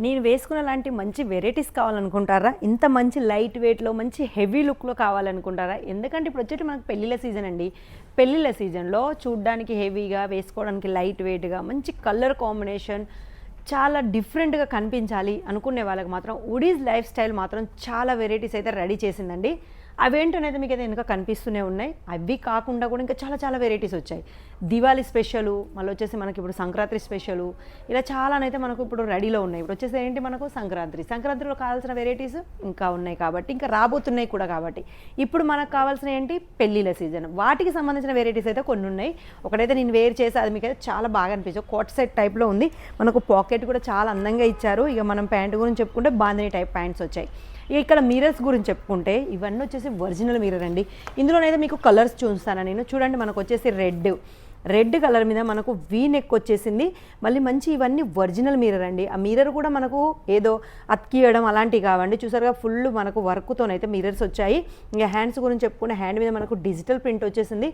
నేను వేసుకున్న లాంటి మంచి వెరైటీస్ కావాలనుకుంటారా? ఇంత మంచి లైట్ వెయిట్లో మంచి హెవీ లుక్లో కావాలనుకుంటారా? ఎందుకంటే ఇప్పుడు వచ్చేటి మనకు పెళ్ళిళ్ళ సీజన్ అండి. పెళ్ళిళ్ళ సీజన్లో చూడ్డానికి హెవీగా, వేసుకోవడానికి లైట్ వెయిట్గా, మంచి కలర్ కాంబినేషన్, చాలా డిఫరెంట్గా కనిపించాలి అనుకునే వాళ్ళకి మాత్రం వుడీస్ లైఫ్ స్టైల్ మాత్రం చాలా వెరైటీస్ అయితే రెడీ చేసిందండి. అవేంటనేది మీకు అయితే వెనుక కనిపిస్తూనే ఉన్నాయి. అవి కాకుండా కూడా ఇంకా చాలా చాలా వెరైటీస్ వచ్చాయి. దివాళీ స్పెషలు, మళ్ళీ వచ్చేసి మనకి ఇప్పుడు సంక్రాంతి స్పెషలు, ఇలా చాలానైతే మనకు ఇప్పుడు రెడీలో ఉన్నాయి. ఇప్పుడు వచ్చేసి ఏంటి, మనకు సంక్రాంతిలో కావాల్సిన వెరైటీస్ ఇంకా ఉన్నాయి కాబట్టి, ఇంకా రాబోతున్నాయి కూడా కాబట్టి, ఇప్పుడు మనకు కావాల్సిన ఏంటి, పెళ్ళిళ్ళ సీజన్, వాటికి సంబంధించిన వెరైటీస్ అయితే కొన్ని ఉన్నాయి. ఒకటైతే నేను వేర్ చేసి అది మీకు అయితే చాలా బాగా అనిపించదు. కోట్ సెట్ టైప్లో ఉంది. మనకు పాకెట్ కూడా చాలా అందంగా ఇచ్చారు. ఇక మనం ప్యాంటు గురించి చెప్పుకుంటే బాందిని టైప్ ప్యాంట్స్ వచ్చాయి. ఇక్కడ మిరర్స్ గురించి చెప్పుకుంటే ఇవన్నీ వచ్చేసి ఒరిజినల్ మిర్రర్ అండి. ఇందులోనైతే మీకు కలర్స్ చూస్తాను నేను. చూడండి, మనకు వచ్చేసి రెడ్ కలర్ మీద మనకు వీ నెక్ వచ్చేసింది. మళ్ళీ మంచి ఇవన్నీ ఒరిజినల్ మిర్రర్ అండి. ఆ మిర్రర్ కూడా మనకు ఏదో అతికియడం అలాంటివి కావండి. చూసారుగా, ఫుల్ మనకు వర్క్తోనైతే మిర్రర్స్ వచ్చాయి. ఇంకా హ్యాండ్స్ గురించి చెప్పుకుంటే హ్యాండ్ మీద మనకు డిజిటల్ ప్రింట్ వచ్చేసింది.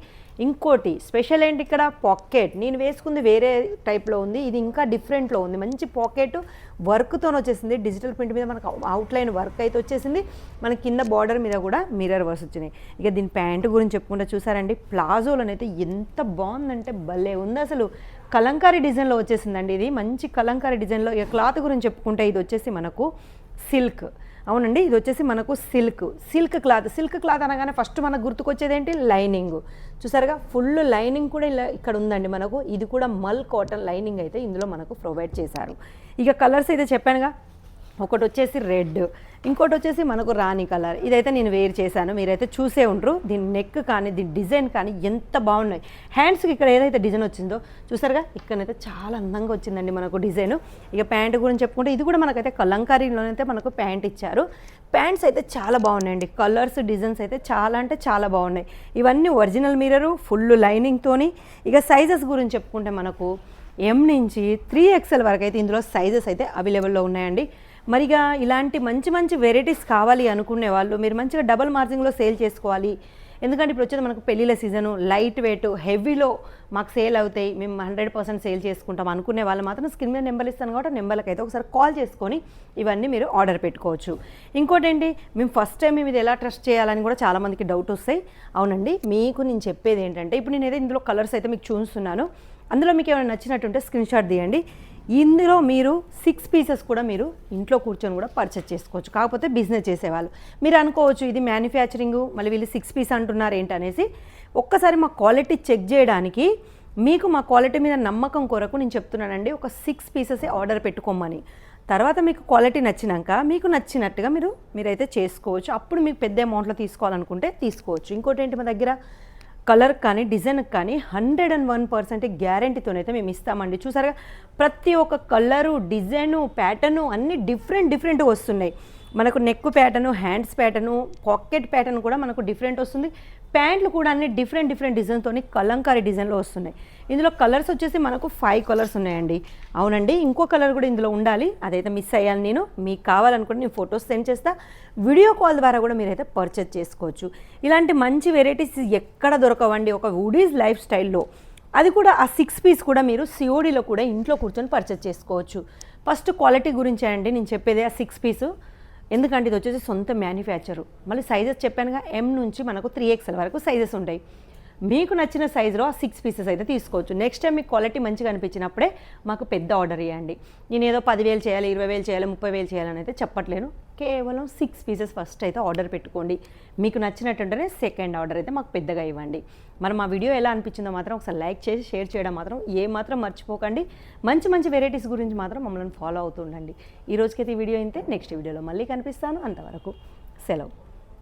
ఇంకోటి స్పెషల్ ఏంటి, ఇక్కడ పాకెట్ నేను వేసుకుంది వేరే టైప్లో ఉంది, ఇది ఇంకా డిఫరెంట్లో ఉంది. మంచి పాకెట్ వర్క్తో వచ్చేసింది. డిజిటల్ ప్రింట్ మీద మనకు అవుట్లైన్ వర్క్ అయితే వచ్చేసింది. మన కింద బార్డర్ మీద కూడా మిర్రర్ వర్క్స్ వచ్చినాయి. ఇక దీని ప్యాంటు గురించి చెప్పుకుంటే చూసారండి, ప్లాజోలో అయితే ఎంత బాగుందంటే భలే ఉంది అసలు. కలంకారీ డిజైన్లో వచ్చేసిందండి. ఇది మంచి కలంకారీ డిజైన్లో. ఇక క్లాత్ గురించి చెప్పుకుంటే ఇది వచ్చేసి మనకు సిల్క్. అవునండి, ఇది వచ్చేసి మనకు సిల్క్ క్లాత్ అనగానే ఫస్ట్ మనకు గుర్తుకొచ్చేది ఏంటి, లైనింగ్. చూసారుగా, ఫుల్ లైనింగ్ కూడా ఇలా ఇక్కడ ఉందండి మనకు. ఇది కూడా మల్ కాటన్ లైనింగ్ అయితే ఇందులో మనకు ప్రొవైడ్ చేశారు. ఇక కలర్స్ అయితే చెప్పానుగా, ఒకటి వచ్చేసి రెడ్, ఇంకోటి వచ్చేసి మనకు రాణి కలర్. ఇదైతే నేను వేర్ చేశాను, మీరైతే చూసే ఉంటారు. దీని నెక్ కానీ దీని డిజైన్ కానీ ఎంత బాగున్నాయి. హ్యాండ్స్కి ఇక్కడ ఏదైతే డిజైన్ వచ్చిందో చూసారుగా, ఇక్కడైతే చాలా అందంగా వచ్చిందండి మనకు డిజైన్. ఇక ప్యాంట్ గురించి చెప్పుకుంటే ఇది కూడా మనకైతే కలంకారీలోనైతే మనకు ప్యాంట్ ఇచ్చారు. ప్యాంట్స్ అయితే చాలా బాగున్నాయండి. కలర్స్ డిజైన్స్ అయితే చాలా అంటే చాలా బాగున్నాయి. ఇవన్నీ ఒరిజినల్ మిర్రరు, ఫుల్ లైనింగ్తోని. ఇక సైజెస్ గురించి చెప్పుకుంటే మనకు M నుంచి 3XL వరకు అయితే ఇందులో సైజెస్ అయితే అవైలబుల్లో ఉన్నాయండి. మరిగా ఇలాంటి మంచి మంచి వెరైటీస్ కావాలి అనుకునే వాళ్ళు మీరు మంచిగా డబల్ మార్జిన్లో సేల్ చేసుకోవాలి. ఎందుకంటే ఇప్పుడు వచ్చేది మనకు పెళ్ళిళ్ళ సీజను, లైట్ వెయిట్ హెవీలో మాకు సేల్ అవుతాయి, మేము 100% సేల్ చేసుకుంటాం అనుకునే వాళ్ళు మాత్రం స్క్రీన్ మీద నెంబర్ ఇస్తాను కాబట్టి నెంబర్కి అయితే ఒకసారి కాల్ చేసుకొని ఇవన్నీ మీరు ఆర్డర్ పెట్టుకోవచ్చు. ఇంకోటి ఏంటి, మేము ఫస్ట్ టైం మేము ఇది ఎలా ట్రస్ట్ చేయాలని కూడా చాలామందికి డౌట్ వస్తాయి. అవునండి, మీకు నేను చెప్పేది ఏంటంటే, ఇప్పుడు నేనైతే ఇందులో కలర్స్ అయితే మీకు చూస్తున్నాను. అందులో మీకు ఏమైనా నచ్చినట్టుంటే స్క్రీన్ షాట్ తీయండి. ఇందులో మీరు 6 పీసెస్ కూడా మీరు ఇంట్లో కూర్చొని కూడా పర్చేస్ చేసుకోవచ్చు. కాకపోతే బిజినెస్ చేసేవాళ్ళు మీరు అనుకోవచ్చు, ఇది మ్యానుఫ్యాక్చరింగ్, మళ్ళీ వీళ్ళు 6 పీస్ అంటున్నారు ఏంటనేసి. ఒక్కసారి మా క్వాలిటీ చెక్ చేయడానికి, మీకు మా క్వాలిటీ మీద నమ్మకం కొరకు నేను చెప్తున్నానండి, ఒక 6 పీసెసే ఆర్డర్ పెట్టుకోమని. తర్వాత మీకు క్వాలిటీ నచ్చినాక మీకు నచ్చినట్టుగా మీరైతే చేసుకోవచ్చు. అప్పుడు మీకు పెద్ద అమౌంట్లో తీసుకోవాలనుకుంటే తీసుకోవచ్చు. ఇంకోటి ఏంటి, మా దగ్గర కలర్ కానీ డిజైన్కి కానీ 101% గ్యారంటీతోనైతే మేము ఇస్తామండి. చూసారుగా, ప్రతి ఒక్క కలరు, డిజైను, ప్యాటర్ను అన్నీ డిఫరెంట్గా వస్తున్నాయి. మనకు neck pattern, hands pattern, pocket pattern కూడా మనకు డిఫరెంట్ వస్తుంది. ప్యాంట్లు కూడా అన్ని డిఫరెంట్ డిజైన్తో కలంకారీ డిజైన్లో వస్తున్నాయి. ఇందులో కలర్స్ వచ్చేసి మనకు 5 కలర్స్ ఉన్నాయండి. అవునండి, ఇంకో కలర్ కూడా ఇందులో ఉండాలి, అదైతే మిస్ అయ్యాను నేను. మీకు కావాలనుకుంటే నేను ఫొటోస్ సెండ్ చేస్తా, వీడియో కాల్ ద్వారా కూడా మీరైతే పర్చేజ్ చేసుకోవచ్చు. ఇలాంటి మంచి వెరైటీస్ ఎక్కడ దొరకవండి ఒక వుడీస్ లైఫ్ స్టైల్లో. అది కూడా ఆ 6 పీస్ కూడా మీరు CODలో కూడా ఇంట్లో కూర్చొని పర్చేజ్ చేసుకోవచ్చు. ఫస్ట్ క్వాలిటీ గురించే అండి నేను చెప్పేది. ఆ 6 పీసు ఎందుకంటే ఇది వచ్చేసి సొంత మ్యానుఫ్యాక్చరు. మళ్ళీ సైజెస్ చెప్పానుగా, M నుంచి మనకు 3XL వరకు సైజెస్ ఉంటాయి. మీకు నచ్చిన సైజులో ఆ 6 పీసెస్ అయితే తీసుకోవచ్చు. నెక్స్ట్ టైం మీకు క్వాలిటీ మంచిగా అనిపించినప్పుడే మాకు పెద్ద ఆర్డర్ ఇవ్వండి. నేను ఏదో 10,000 చేయాలి, 20,000 చేయాలి, 30,000 చేయాలని అయితే చెప్పట్లేను. కేవలం 6 పీసెస్ ఫస్ట్ అయితే ఆర్డర్ పెట్టుకోండి. మీకు నచ్చినట్టుంటేనే సెకండ్ ఆర్డర్ అయితే మాకు పెద్దగా ఇవ్వండి. మరి మా వీడియో ఎలా అనిపించిందో మాత్రం ఒకసారి లైక్ చేసి షేర్ చేయడం మాత్రం ఏమాత్రం మర్చిపోకండి. మంచి వెరైటీస్ గురించి మాత్రం మమ్మల్ని ఫాలో అవుతూ ఉండండి. ఈ రోజుకైతే ఈ వీడియో అయితే నెక్స్ట్ వీడియోలో మళ్ళీ కనిపిస్తాను. అంతవరకు సెలవు.